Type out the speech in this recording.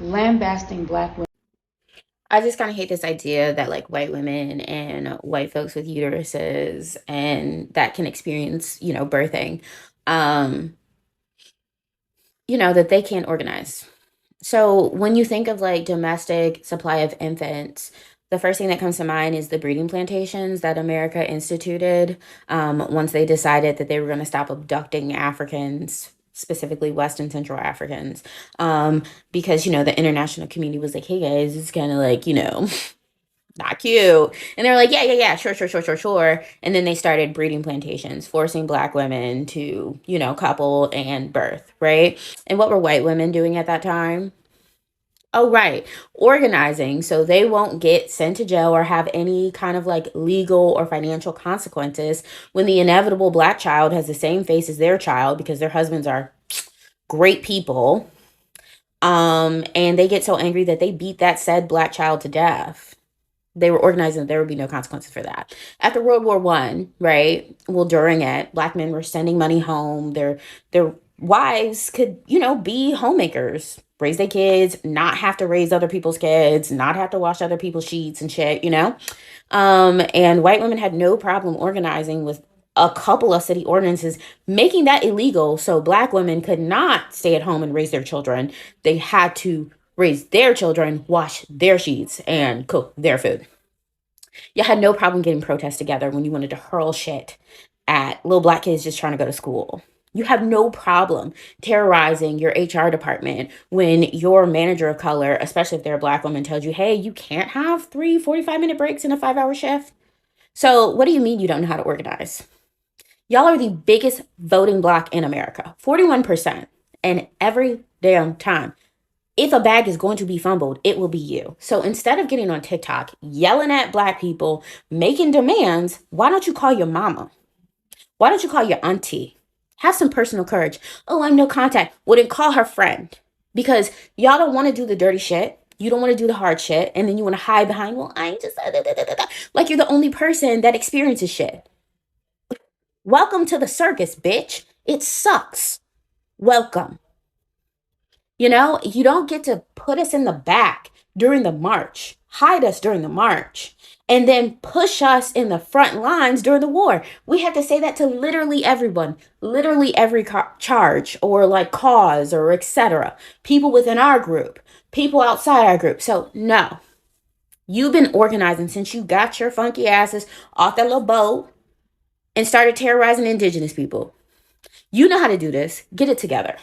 lambasting black women. I just kind of hate this idea that like white women and white folks with uteruses and that can experience, birthing, um, that they can't organize. So when you think of like domestic supply of infants, the first thing that comes to mind is the breeding plantations that America instituted once they decided that they were going to stop abducting Africans, specifically West and Central Africans, because the international community was like, "Hey guys, it's kind of like not cute," and they're like, "Yeah, yeah, yeah, sure, sure, sure, sure, sure," and then they started breeding plantations, forcing black women to couple and birth, right? And what were white women doing at that time? Oh, right. Organizing so they won't get sent to jail or have any kind of like legal or financial consequences when the inevitable black child has the same face as their child because their husbands are great people. And they get so angry that they beat that said black child to death. They were organizing that there would be no consequences for that. After World War One, right? Well, during it, black men were sending money home. Their wives could, be homemakers, raise their kids, not have to raise other people's kids, not have to wash other people's sheets and shit. And white women had no problem organizing with a couple of city ordinances making that illegal so black women could not stay at home and raise their children. They had to raise their children, wash their sheets, and cook their food. You had no problem getting protests together when you wanted to hurl shit at little black kids just trying to go to school. You have no problem terrorizing your HR department when your manager of color, especially if they're a black woman, tells you, hey, you can't have 3 45-minute breaks in a 5-hour shift. So, what do you mean you don't know how to organize? Y'all are the biggest voting bloc in America, 41%. And every damn time if a bag is going to be fumbled, it will be you. So instead of getting on TikTok, yelling at black people, making demands, why don't you call your mama? Why don't you call your auntie? Have some personal courage. Oh, I'm no contact. Well, then call her friend. Because y'all don't want to do the dirty shit. You don't want to do the hard shit. And then you want to hide behind, well, I ain't just, like you're the only person that experiences shit. Welcome to the circus, bitch. It sucks. Welcome. You don't get to put us in the back during the march, hide us during the march, and then push us in the front lines during the war. We have to say that to literally everyone, literally every charge or like cause or etc. People within our group, people outside our group. So, no, you've been organizing since you got your funky asses off that little boat and started terrorizing indigenous people. You know how to do this. Get it together.